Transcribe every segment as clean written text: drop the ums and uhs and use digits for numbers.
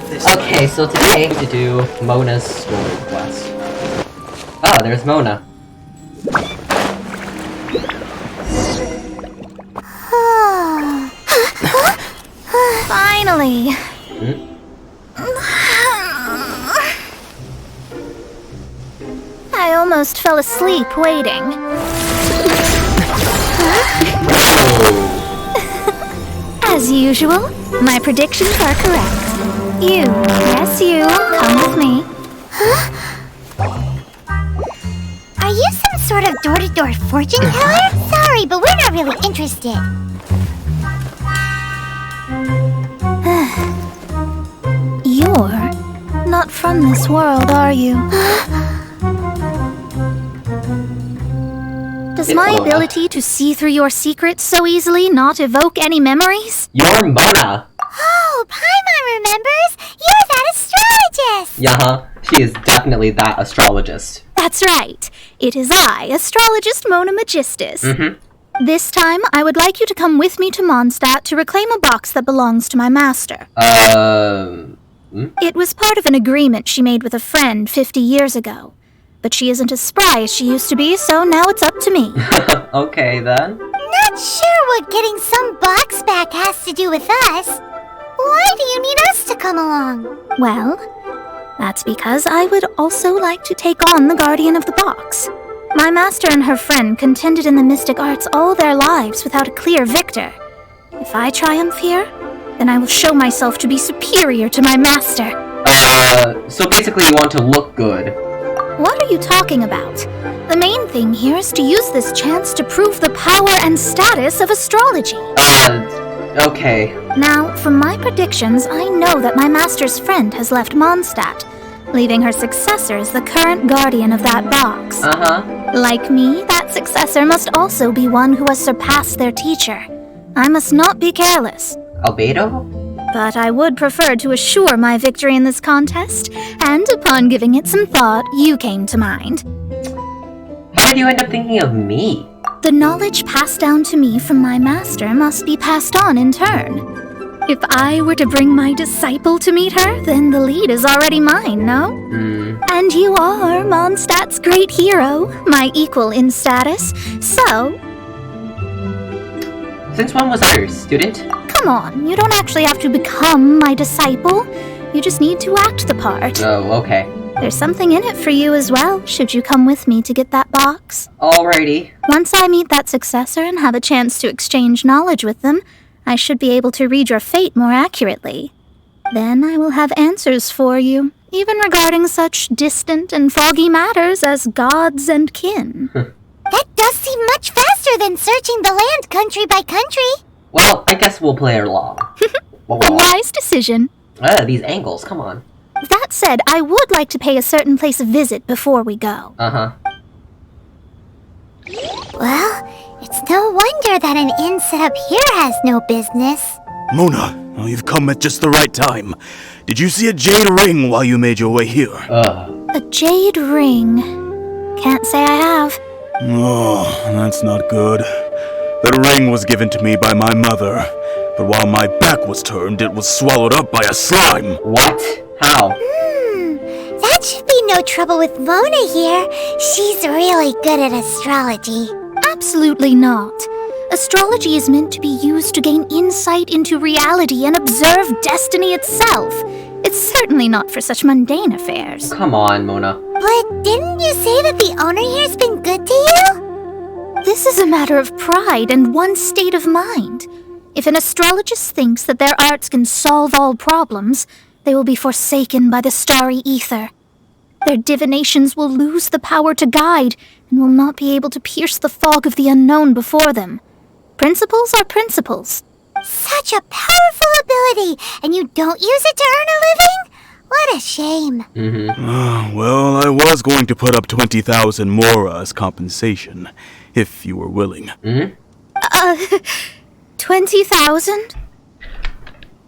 Okay, so today to do Mona's story quest. Oh, there's Mona. Finally. I almost fell asleep waiting. As usual, my predictions are correct. You, yes you, come with me. Are you some sort of door-to-door fortune teller? Sorry, but we're not really interested. You're not from this world, are you? Does my ability to see through your secrets so easily not evoke any memories? You're Mona! Oh, Paimon remembers! You're that astrologist! Yeah, she is definitely that astrologist. That's right. It is I, astrologist Mona Magistus. This time, I would like you to come with me to Mondstadt to reclaim a box that belongs to my master. It was part of an agreement she made with a friend 50 years ago. But she isn't as spry as she used to be, so now it's up to me. Okay, then. Not sure what getting some box back has to do with us. Why do you need us to come along? Well, that's because I would also like to take on the guardian of the box. My master and her friend contended in the mystic arts all their lives without a clear victor. If I triumph here, then I will show myself to be superior to my master. So basically you want to look good. What are you talking about? The main thing here is to use this chance to prove the power and status of astrology. Okay. Now, from my predictions, I know that my master's friend has left Mondstadt, leaving her successor as the current guardian of that box. Like me, that successor must also be one who has surpassed their teacher. I must not be careless. Albedo? But I would prefer to assure my victory in this contest, and upon giving it some thought, you came to mind. How did you end up thinking of me? The knowledge passed down to me from my master must be passed on in turn. If I were to bring my disciple to meet her, then the lead is already mine, no? And you are Mondstadt's great hero, my equal in status, so... Since when was I your student? Come on, you don't actually have to become my disciple. You just need to act the part. Oh, okay. There's something in it for you as well, should you come with me to get that box. Alrighty. Once I meet that successor and have a chance to exchange knowledge with them, I should be able to read your fate more accurately. Then I will have answers for you, even regarding such distant and foggy matters as gods and kin. That does seem much faster than searching the land country by country. Well, I guess we'll play along. A wise decision. These angles, come on. That said, I would like to pay a certain place a visit before we go. Well, it's no wonder that an inn set up here has no business. Mona, oh, you've come at just the right time. Did you see a jade ring while you made your way here? A jade ring? Can't say I have. Oh, that's not good. That ring was given to me by my mother, but while my back was turned, it was swallowed up by a slime. What? How? That should be no trouble with Mona here. She's really good at astrology. Absolutely not. Astrology is meant to be used to gain insight into reality and observe destiny itself. It's certainly not for such mundane affairs. Come on, Mona. But didn't you say that the owner here's been good to you? This is a matter of pride and one's state of mind. If an astrologist thinks that their arts can solve all problems, they will be forsaken by the starry ether. Their divinations will lose the power to guide and will not be able to pierce the fog of the unknown before them. Principles are principles. Such a powerful ability, and you don't use it to earn a living? What a shame. Well, I was going to put up 20,000 mora as compensation, if you were willing. 20,000?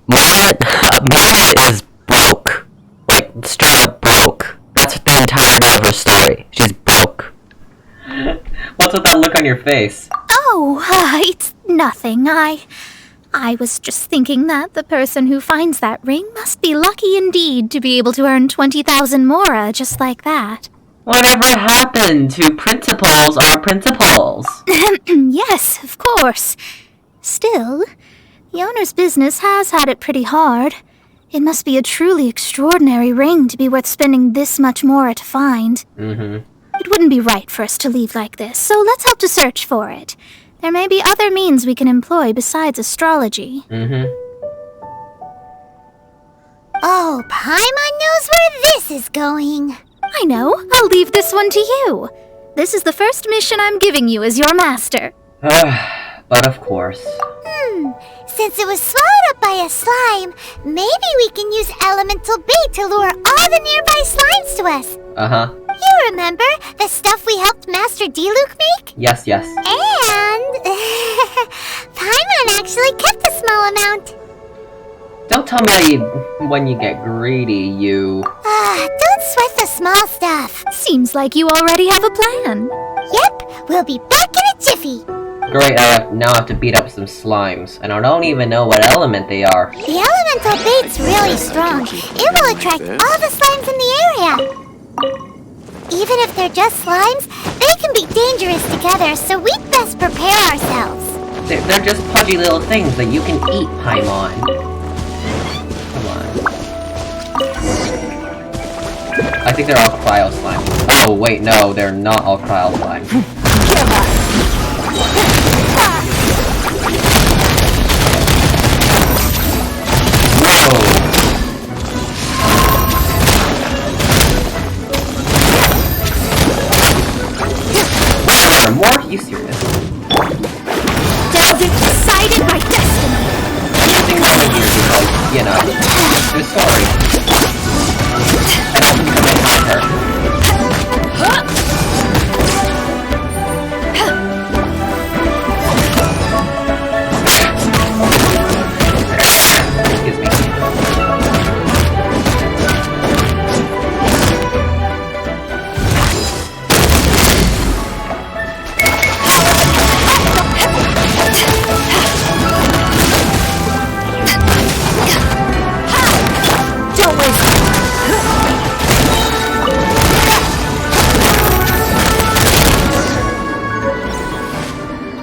Mona is broke. Like, straight up broke. That's the entirety of her story. She's broke. What's with that look on your face? Oh, it's nothing. I was just thinking that the person who finds that ring must be lucky indeed to be able to earn 20,000 mora just like that. Whatever happened to principles are principles? Yes, of course. Still, the owner's business has had it pretty hard. It must be a truly extraordinary ring to be worth spending this much mora to find. It wouldn't be right for us to leave like this, so let's help to search for it. There may be other means we can employ besides astrology. Oh, Paimon knows where this is going. I know. I'll leave this one to you. This is the first mission I'm giving you as your master. But of course. Since it was swallowed up by a slime, maybe we can use elemental bait to lure all the nearby slimes to us. You remember the stuff we helped Master Diluc make? Yes. And Paimon actually kept a small amount. Don't tell me when you get greedy, you... Don't sweat the small stuff. Seems like you already have a plan. Yep, we'll be back in a jiffy. Great, I now have to beat up some slimes, and I don't even know what element they are. The elemental bait's really strong. It will attract all the slimes in the area. Even if they're just slimes, they can be dangerous together, so we'd best prepare ourselves. They're just pudgy little things that you can eat, Paimon. Come on. I think they're all cryo slime. Oh, wait, no, they're not all cryo slime. Whoa! More? Are you serious? Desert decided my destiny. Anything over here because, you know, I'm sorry. I don't think I might have her. Excuse me.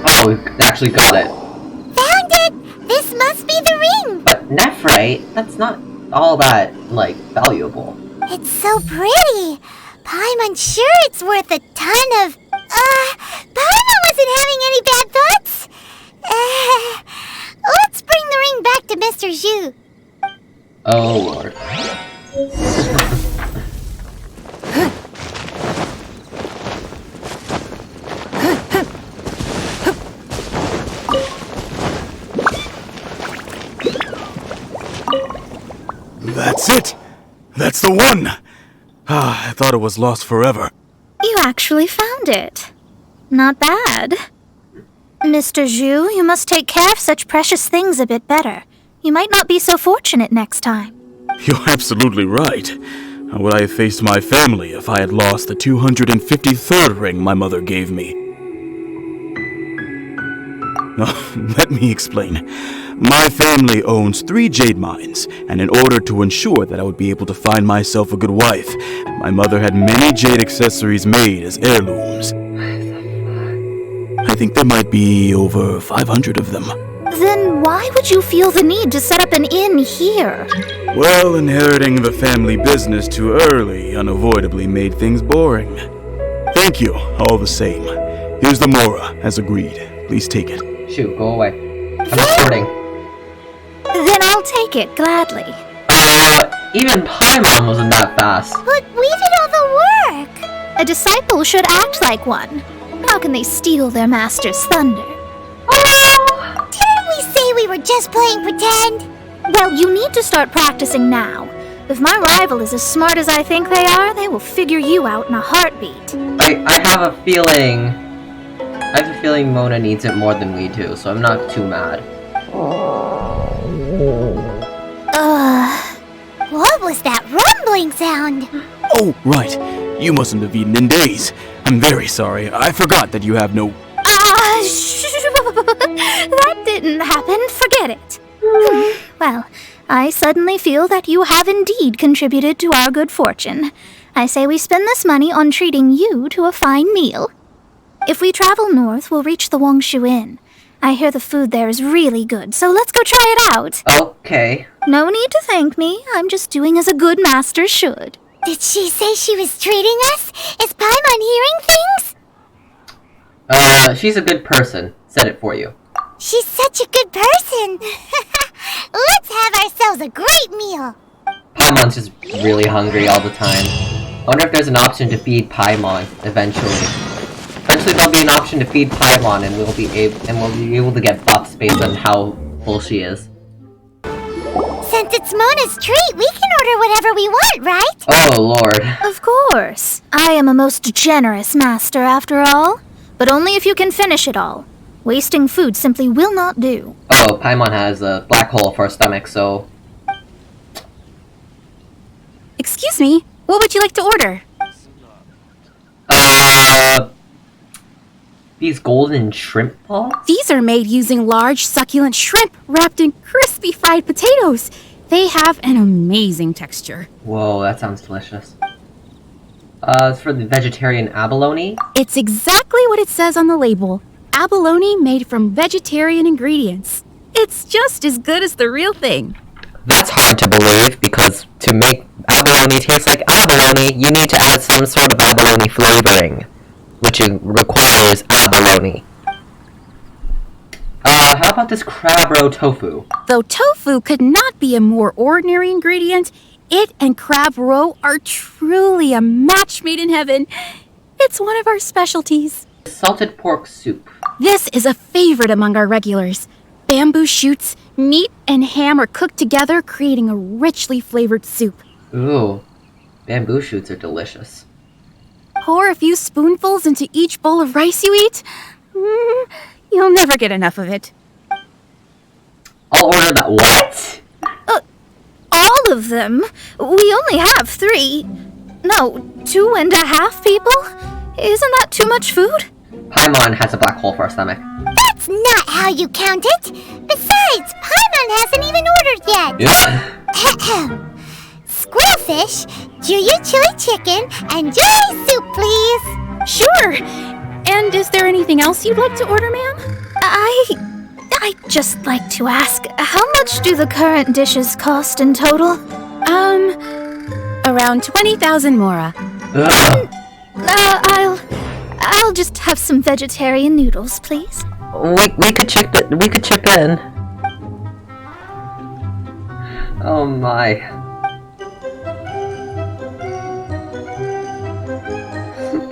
Oh, we actually got it. Found it! This must be the ring! But nephrite, that's not all that, like, valuable. It's so pretty. Paimon sure it's worth a ton of... Paimon wasn't having any bad thoughts? Let's bring the ring back to Mr. Zhu. Oh, Lord. That's it! That's the one! I thought it was lost forever. You actually found it. Not bad. Mr. Zhu, you must take care of such precious things a bit better. You might not be so fortunate next time. You're absolutely right. How would I have faced my family if I had lost the 253rd ring my mother gave me? Let me explain. My family owns 3 jade mines, and in order to ensure that I would be able to find myself a good wife, my mother had many jade accessories made as heirlooms. I think there might be over 500 of them. Then why would you feel the need to set up an inn here? Well, inheriting the family business too early unavoidably made things boring. Thank you, all the same. Here's the mora, as agreed. Please take it. Shoot, go away. I'm recording. Then I'll take it gladly. Even Paimon wasn't that fast. But we did all the work. A disciple should act like one. How can they steal their master's thunder? Didn't we say we were just playing pretend? Well, you need to start practicing now. If my rival is as smart as I think they are, they will figure you out in a heartbeat. I have a feeling... I have a feeling Mona needs it more than we do, so I'm not too mad. What was that rumbling sound? Oh, right. You mustn't have eaten in days. I'm very sorry. I forgot that you have no... That didn't happen. Forget forget it. Well, I suddenly feel that you have indeed contributed to our good fortune. I say we spend this money on treating you to a fine meal. If we travel north, we'll reach the Wongshu Inn. I hear the food there is really good, so let's go try it out. Okay. No need to thank me. I'm just doing as a good master should. Did she say she was treating us? Is Paimon hearing things? She's a good person. Said it for you. She's such a good person. Let's have ourselves a great meal. Paimon's just really hungry all the time. I wonder if there's an option to feed Paimon eventually. Eventually there'll be an option to feed Paimon and we'll be able to get buffs based on how full she is. Since it's Mona's treat, we can order whatever we want, right? Oh lord. Of course. I am a most generous master after all. But only if you can finish it all. Wasting food simply will not do. Oh, Paimon has a black hole for a stomach, so... Excuse me, what would you like to order? These golden shrimp balls? These are made using large, succulent shrimp wrapped in crispy fried potatoes. They have an amazing texture. Whoa, that sounds delicious. It's for the vegetarian abalone? It's exactly what it says on the label. Abalone made from vegetarian ingredients. It's just as good as the real thing. That's hard to believe, because to make abalone taste like abalone, you need to add some sort of abalone flavoring, which requires abalone. How about this crab roe tofu? Though tofu could not be a more ordinary ingredient, it and crab roe are truly a match made in heaven. It's one of our specialties. Salted pork soup. This is a favorite among our regulars. Bamboo shoots, meat, and ham are cooked together, creating a richly flavored soup. Ooh, bamboo shoots are delicious. Pour a few spoonfuls into each bowl of rice you eat. You'll never get enough of it. I'll order that. What? All of them? We only have 3. No, 2.5 people? Isn't that too much food? Paimon has a black hole for a stomach. That's not how you count it. Besides, Paimon hasn't even ordered yet. Yeah. Squirrelfish, Juyu chili chicken, and Juyu soup, please. Sure. And is there anything else you'd like to order, ma'am? I'd just like to ask, how much do the current dishes cost in total? Around 20,000 mora. I'll just have some vegetarian noodles, please. We could chip in. Oh my.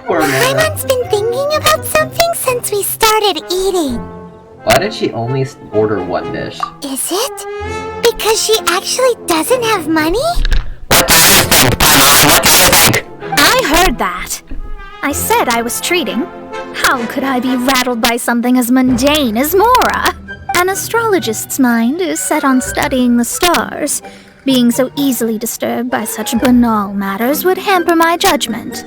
Poor Mona. Paimon's been thinking about something since we started eating. Why did she only order one dish? Is it? Because she actually doesn't have money? What do you think, Paimon? What do you think? I heard that. I said I was treating. How could I be rattled by something as mundane as Mora? An astrologist's mind is set on studying the stars. Being so easily disturbed by such banal matters would hamper my judgment.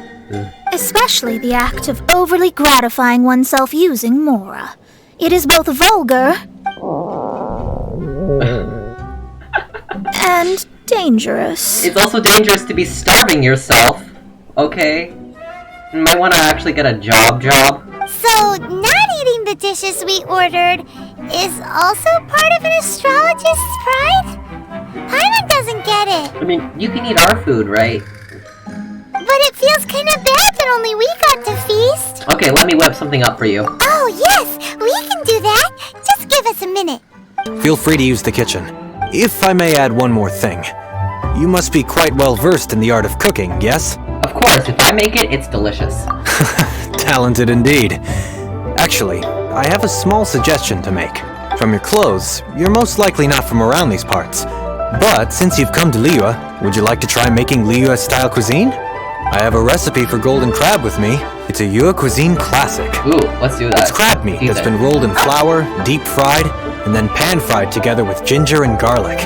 Especially the act of overly gratifying oneself using Mora. It is both vulgar and dangerous. It's also dangerous to be starving yourself, okay? You might want to actually get a job. So, not eating the dishes we ordered is also part of an astrologist's pride? Paimon doesn't get it. I mean, you can eat our food, right? But it feels kind of bad that only we got to feast. Okay, let me whip something up for you. Oh, yes, we can do that. Just give us a minute. Feel free to use the kitchen. If I may add one more thing. You must be quite well versed in the art of cooking, yes? Of course, if I make it, it's delicious. Talented indeed. Actually, I have a small suggestion to make. From your clothes, you're most likely not from around these parts. But since you've come to Liyue, would you like to try making Liyue-style cuisine? I have a recipe for golden crab with me. It's a Yue cuisine classic. Ooh, let's do that. It's crab meat Use that's it. been rolled in flour, deep fried, and then pan-fried together with ginger and garlic.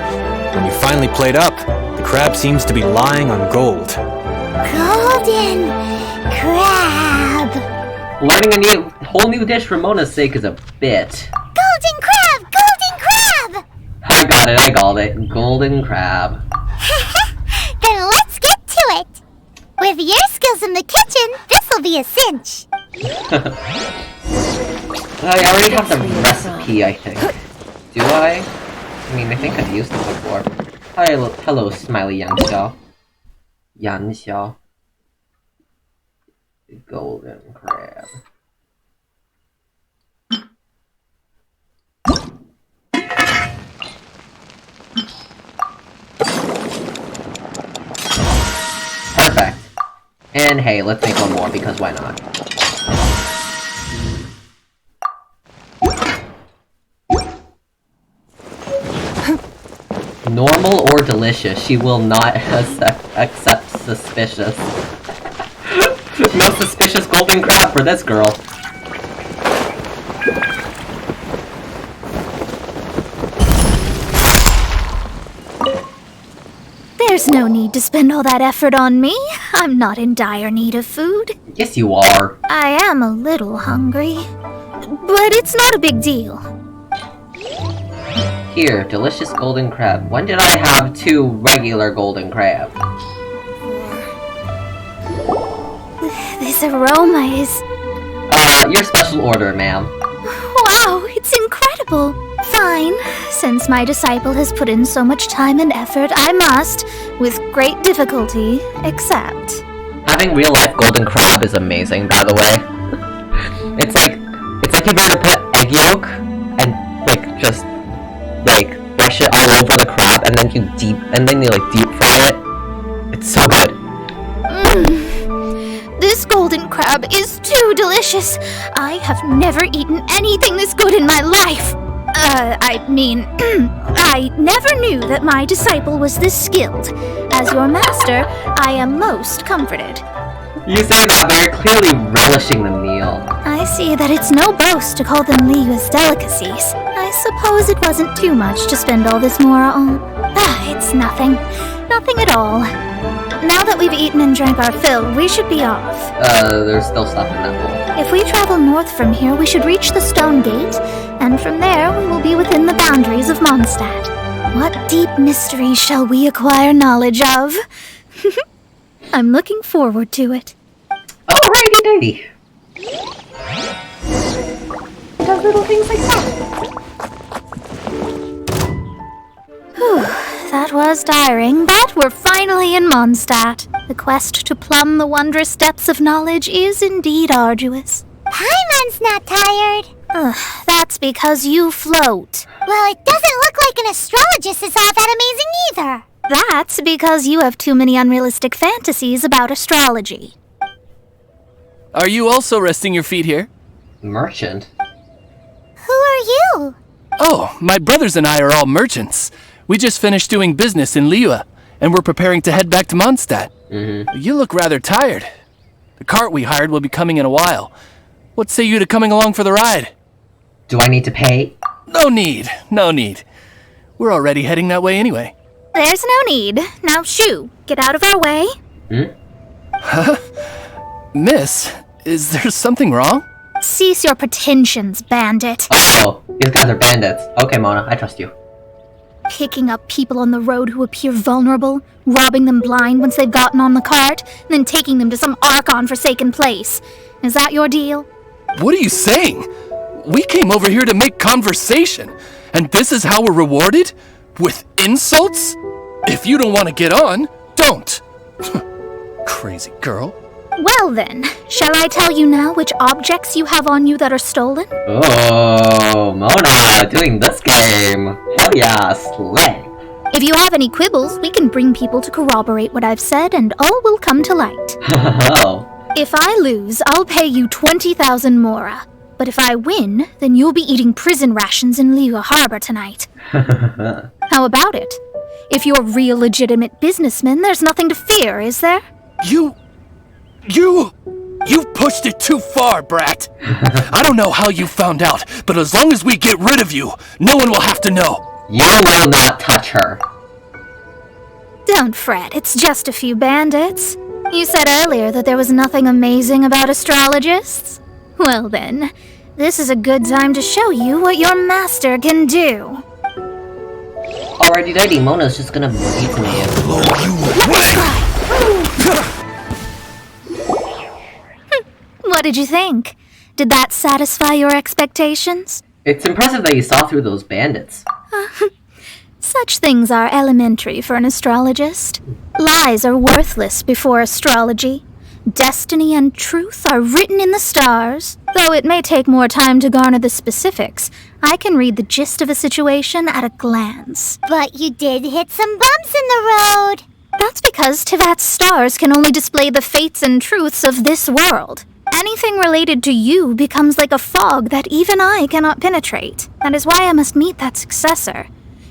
When you finally plate up, the crab seems to be lying on gold. Golden crab. Learning a whole new dish for Mona's sake is a bit. Golden crab! Golden crab! got it, I called it. Golden crab. Then let's get to it! With your skills in the kitchen, this'll be a cinch. I already have the recipe, I think. Do I? I mean, I think I've used it before. Hello, smiley Yang Xiao. Yan Xiao. The golden crab. Perfect. And hey, let's make one more, because why not? Normal or delicious, she will not accept suspicious. No suspicious golden crab for this girl. There's no need to spend all that effort on me. I'm not in dire need of food. Yes, you are. I am a little hungry, but it's not a big deal. Here, delicious golden crab. When did I have 2 regular golden crab? This aroma is... Your special order, ma'am. Wow, it's incredible. Fine. Since my disciple has put in so much time and effort, I must, with great difficulty, accept. Having real-life golden crab is amazing, by the way. It's like if you were to put egg yolk and just brush it all over the crab, and then you deep fry it. It's so good. This golden crab is too delicious. I have never eaten anything this good in my life. I never knew that my disciple was this skilled. As your master, I am most comforted. You say that, but you're clearly relishing the meal. I see that it's no boast to call them Liyue's delicacies. I suppose it wasn't too much to spend all this mora on. It's nothing. Nothing at all. Now that we've eaten and drank our fill, we should be off. There's still stuff in that bowl. If we travel north from here, we should reach the stone gate, and from there we will be within the boundaries of Mondstadt. What deep mysteries shall we acquire knowledge of? I'm looking forward to it. Alrighty doody. Does little things like that. Whew, that was tiring, but we're finally in Mondstadt. The quest to plumb the wondrous depths of knowledge is indeed arduous. Paimon's not tired. That's because you float. Well, it doesn't look like an astrologist is all that amazing either. That's because you have too many unrealistic fantasies about astrology. Are you also resting your feet here? Merchant? Who are you? Oh, my brothers and I are all merchants. We just finished doing business in Liyue, and we're preparing to head back to Mondstadt. You look rather tired. The cart we hired will be coming in a while. What say you to coming along for the ride? Do I need to pay? No need. We're already heading that way anyway. There's no need. Now shoo, get out of our way. Huh? Miss, is there something wrong? Cease your pretensions, bandit. Oh, these guys are bandits. Okay, Mona, I trust you. Picking up people on the road who appear vulnerable, robbing them blind once they've gotten on the cart, and then taking them to some Archon-forsaken place. Is that your deal? What are you saying? We came over here to make conversation, and this is how we're rewarded? With insults? If you don't want to get on, don't. Crazy girl. Well then, shall I tell you now which objects you have on you that are stolen? Oh, Mona, doing this game. Hell yeah, slay. If you have any quibbles, we can bring people to corroborate what I've said, and all will come to light. Oh. If I lose, I'll pay you 20,000 mora. But if I win, then you'll be eating prison rations in Liyue Harbor tonight. How about it? If you're real legitimate businessmen, there's nothing to fear, is there? You've pushed it too far, brat. I don't know how you found out, but as long as we get rid of you, no one will have to know. You will not touch her. Don't fret, it's just a few bandits. You said earlier that there was nothing amazing about astrologists. Well then, this is a good time to show you what your master can do. Alrighty dighty, Mona's just gonna beat me. What did you think? Did that satisfy your expectations? It's impressive that you saw through those bandits. Such things are elementary for an astrologist. Lies are worthless before astrology. Destiny and truth are written in the stars. Though it may take more time to garner the specifics, I can read the gist of a situation at a glance. But you did hit some bumps in the road. That's because Tivat's stars can only display the fates and truths of this world. Anything related to you becomes like a fog that even I cannot penetrate. That is why I must meet that successor.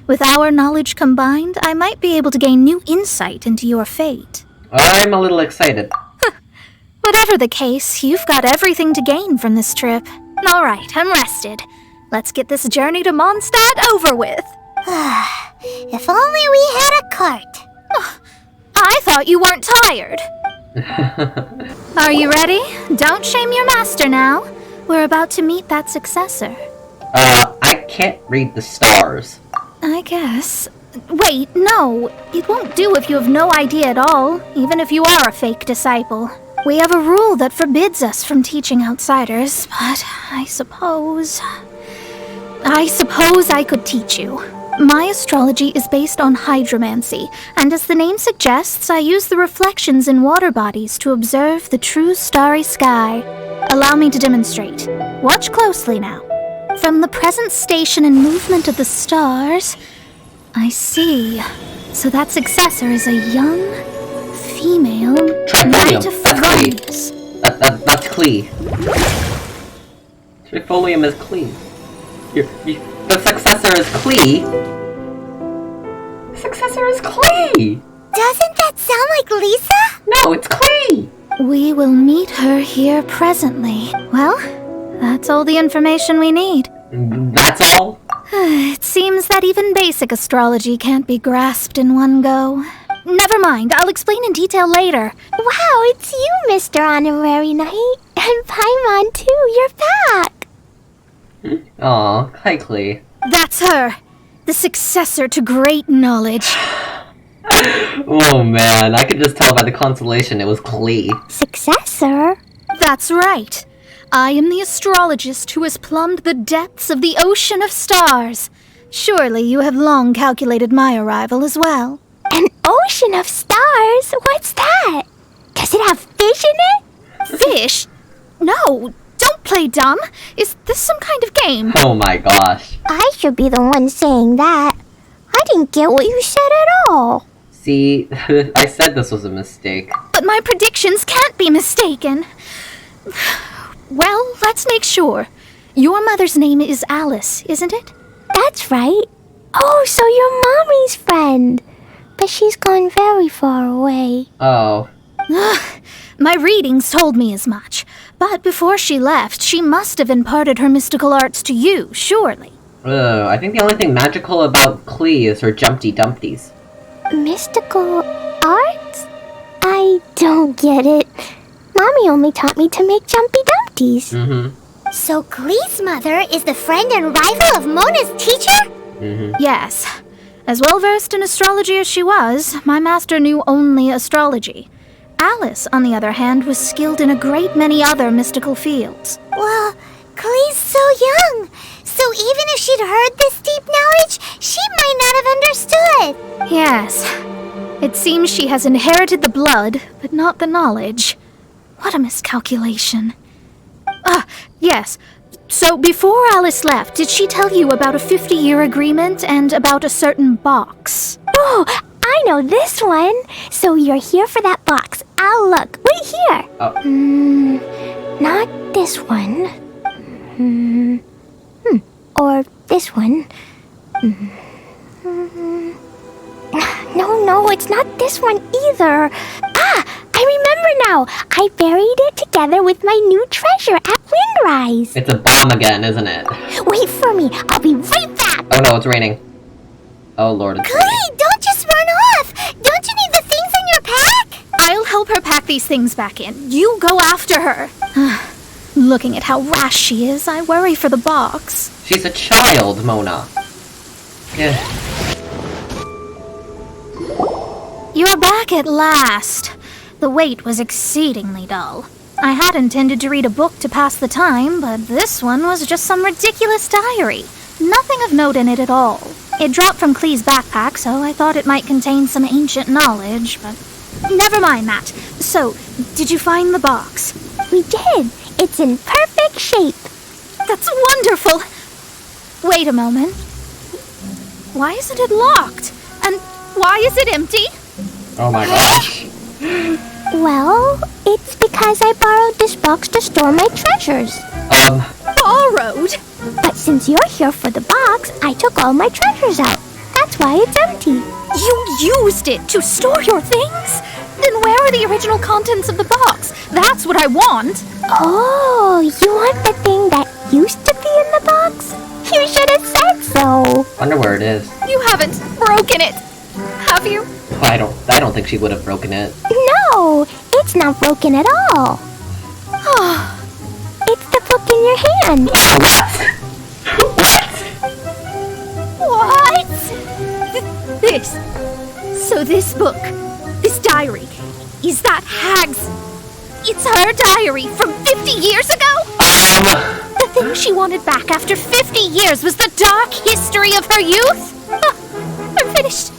With our knowledge combined, I might be able to gain new insight into your fate. I'm a little excited. Whatever the case, you've got everything to gain from this trip. All right, I'm rested. Let's get this journey to Mondstadt over with. If only we had a cart. I thought you weren't tired. Are you ready? Don't shame your master now. We're about to meet that successor. I can't read the stars. I guess. Wait, no. It won't do if you have no idea at all, even if you are a fake disciple. We have a rule that forbids us from teaching outsiders, but I suppose I could teach you. My astrology is based on hydromancy, and as the name suggests, I use the reflections in water bodies to observe the true starry sky. Allow me to demonstrate. Watch closely now. From the present station and movement of the stars, I see. So that successor is a young, female knight of Florence. That's Klee. Trifolium is Klee. The successor is Klee? The successor is Klee! Doesn't that sound like Lisa? No, it's Klee! We will meet her here presently. Well, that's all the information we need. That's all? It seems that even basic astrology can't be grasped in one go. Never mind, I'll explain in detail later. Wow, it's you, Mr. Honorary Knight. And Paimon, too, you're back. Aw, hi Klee. That's her, the successor to great knowledge. Oh man, I could just tell by the constellation it was Klee. Successor? That's right. I am the astrologist who has plumbed the depths of the ocean of stars. Surely you have long calculated my arrival as well. An ocean of stars? What's that? Does it have fish in it? Fish? No, don't play dumb. Is this some kind of game? Oh my gosh. I should be the one saying that. I didn't get what you said at all. See, I said this was a mistake. But my predictions can't be mistaken. Well, let's make sure. Your mother's name is Alice, isn't it? That's right. Oh, so you're Mommy's friend. But she's gone very far away. Oh. My readings told me as much. But before she left, she must have imparted her mystical arts to you, surely. I think the only thing magical about Klee is her Jumpty Dumpties. Mystical arts? I don't get it. Mommy only taught me to make jumpy dumpties. Mm-hmm. So Klee's mother is the friend and rival of Mona's teacher? Mm-hmm. Yes. As well-versed in astrology as she was, my master knew only astrology. Alice, on the other hand, was skilled in a great many other mystical fields. Well, Klee's so young. So even if she'd heard this deep knowledge, she might not have understood. Yes. It seems she has inherited the blood, but not the knowledge. What a miscalculation. Yes. So before Alice left, did she tell you about a 50-year agreement and about a certain box? Oh, I know this one. So you're here for that box. I'll look. Wait here. Oh. Not this one. Or this one. No, it's not this one either. I remember now. I buried it together with my new treasure at Windrise. It's a bomb again, isn't it? Wait for me. I'll be right back. Oh no, it's raining. Oh lord, it's raining. Klee, don't just run off. Don't you need the things in your pack? I'll help her pack these things back in. You go after her. Looking at how rash she is, I worry for the box. She's a child, Mona. Yeah. You're back at last. The wait was exceedingly dull. I had intended to read a book to pass the time, but this one was just some ridiculous diary. Nothing of note in it at all. It dropped from Clee's backpack, so I thought it might contain some ancient knowledge, but never mind that. So, did you find the box? We did. It's in perfect shape. That's wonderful! Wait a moment. Why isn't it locked? And why is it empty? Oh my gosh. Well, it's because I borrowed this box to store my treasures. Borrowed? But since you're here for the box, I took all my treasures out. That's why it's empty. You used it to store your things? Then where are the original contents of the box? That's what I want. Oh, you want the thing that used to be in the box? You should have said so. Wonder where it is. You haven't broken it, have you? I don't think she would have broken it. No, it's not broken at all. It's the book in your hand. What? This. So this book, this diary, is that Hag's? It's her diary from 50 years ago? The thing she wanted back after 50 years was the dark history of her youth? I'm finished.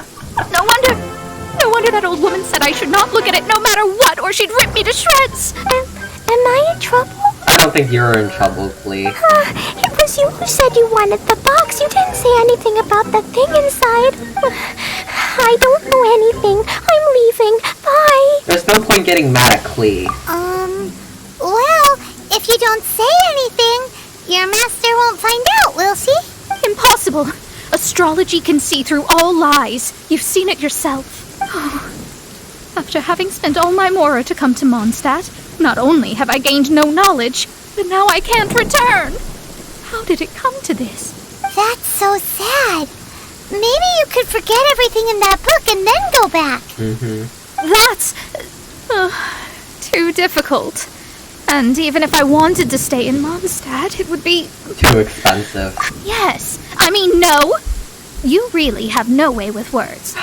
No wonder that old woman said I should not look at it no matter what, or she'd rip me to shreds. Am I in trouble? I don't think you're in trouble, Clee. It was you who said you wanted the box. You didn't say anything about the thing inside. I don't know anything. I'm leaving. Bye. There's no point getting mad at Clee. Well, if you don't say anything, your master won't find out, will she? Impossible. Astrology can see through all lies. You've seen it yourself. After having spent all my mora to come to Mondstadt, not only have I gained no knowledge, but now I can't return. How did it come to this? That's so sad. Maybe you could forget everything in that book and then go back. That's too difficult. And even if I wanted to stay in Mondstadt, it would be too expensive. Yes. I mean, no. You really have no way with words.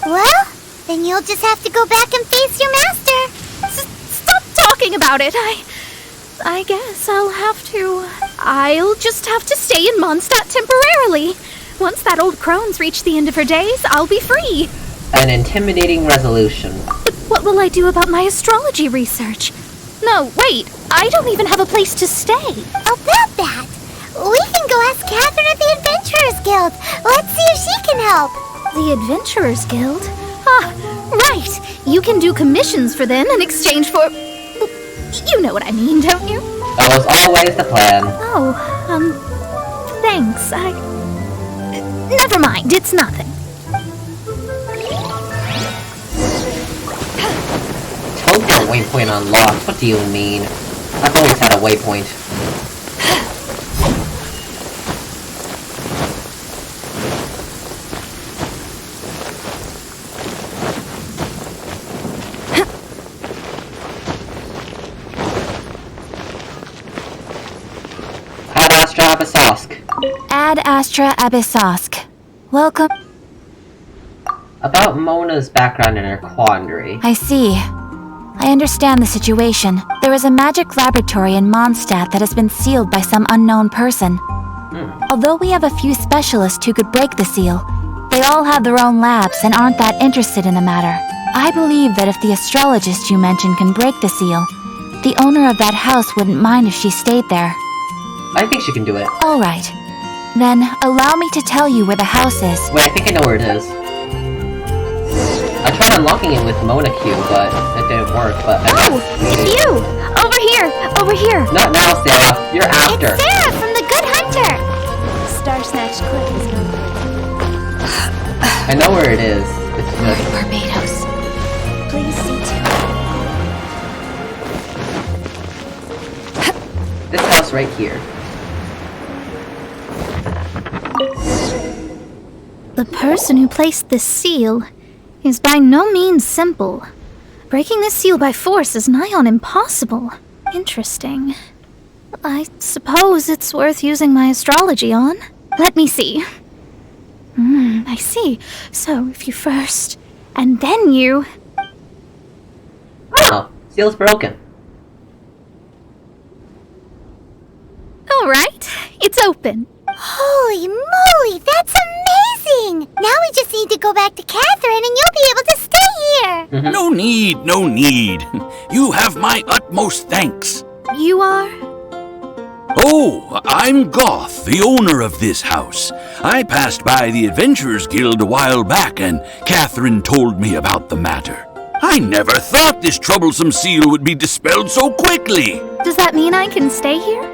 Well, then you'll just have to go back and face your master. Stop talking about it. I guess I'll just have to stay in Mondstadt temporarily. Once that old crone's reached the end of her days, I'll be free. An intimidating resolution. But what will I do about my astrology research? No, wait. I don't even have a place to stay. About that, we can go ask Catherine at the Adventurers Guild. Let's see if she can help. The Adventurers Guild? Ah, right. You can do commissions for them in exchange for... You know what I mean, don't you? That was always the plan. Oh, thanks. Never mind, it's nothing. Told your waypoint unlocked. What do you mean? I've always had a waypoint. Ad Astra Abyssosk. Welcome. About Mona's background and her quandary. I see. I understand the situation. There is a magic laboratory in Mondstadt that has been sealed by some unknown person. Although we have a few specialists who could break the seal, they all have their own labs and aren't that interested in the matter. I believe that if the astrologist you mentioned can break the seal, the owner of that house wouldn't mind if she stayed there. I think she can do it. All right. Then, allow me to tell you where the house is. Wait, I think I know where it is. I tried unlocking it with Mona Q, but it didn't work, but... It's you! Over here! Over here! Not now, Sarah. You're after. It's Sarah from the Good Hunter! Star Snatch Cliff is I know where it is. It's just... Barbados. Please see to this house right here. The person who placed this seal is by no means simple. Breaking this seal by force is nigh on impossible. Interesting. I suppose it's worth using my astrology on. Let me see. I see. So if you first And then you... Oh, seal's broken. Alright, it's open. Holy moly, that's amazing! Now we just need to go back to Catherine and you'll be able to stay here! Mm-hmm. No need, no need. You have my utmost thanks. You are? Oh, I'm Goth, the owner of this house. I passed by the Adventurers Guild a while back and Catherine told me about the matter. I never thought this troublesome seal would be dispelled so quickly. Does that mean I can stay here?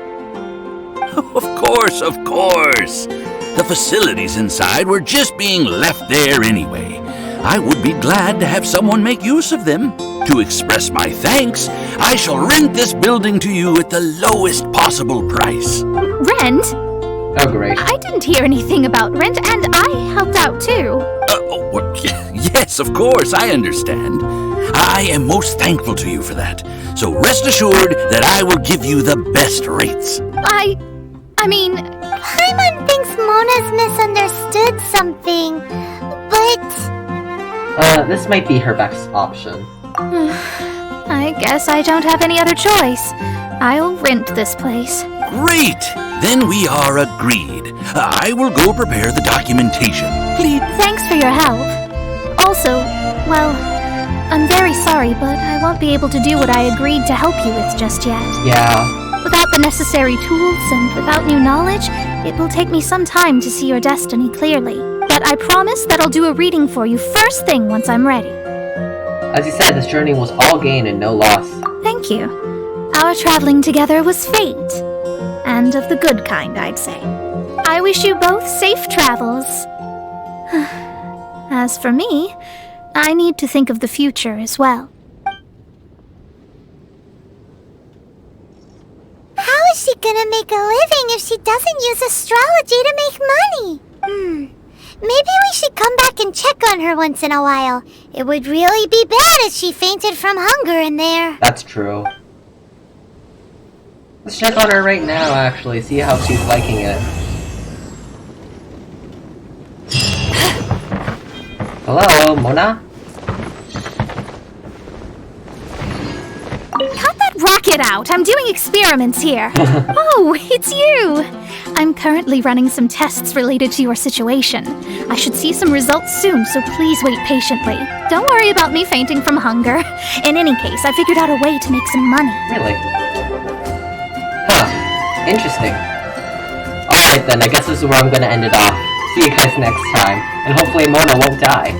Of course, of course. The facilities inside were just being left there anyway. I would be glad to have someone make use of them. To express my thanks, I shall rent this building to you at the lowest possible price. Rent? Oh, great. I didn't hear anything about rent, and I helped out too. Yes, of course, I understand. I am most thankful to you for that. So rest assured that I will give you the best rates. I mean... Paimon thinks Mona's misunderstood something, but... This might be her best option. I guess I don't have any other choice. I'll rent this place. Great! Then we are agreed. I will go prepare the documentation. Please. Thanks for your help. Also, well, I'm very sorry, but I won't be able to do what I agreed to help you with just yet. Yeah. Without the necessary tools and without new knowledge, it will take me some time to see your destiny clearly. But I promise that I'll do a reading for you first thing once I'm ready. As you said, this journey was all gain and no loss. Thank you. Our traveling together was fate. And of the good kind, I'd say. I wish you both safe travels. As for me, I need to think of the future as well. How is she gonna make a living if she doesn't use astrology to make money? Maybe we should come back and check on her once in a while. It would really be bad if she fainted from hunger in there. That's true. Let's check on her right now, actually, see how she's liking it. Hello, Mona? Cut that racket out! I'm doing experiments here. Oh, it's you! I'm currently running some tests related to your situation. I should see some results soon, so please wait patiently. Don't worry about me fainting from hunger. In any case, I figured out a way to make some money. Really? Huh. Interesting. Alright then, I guess this is where I'm gonna end it off. See you guys next time, and hopefully Mona won't die.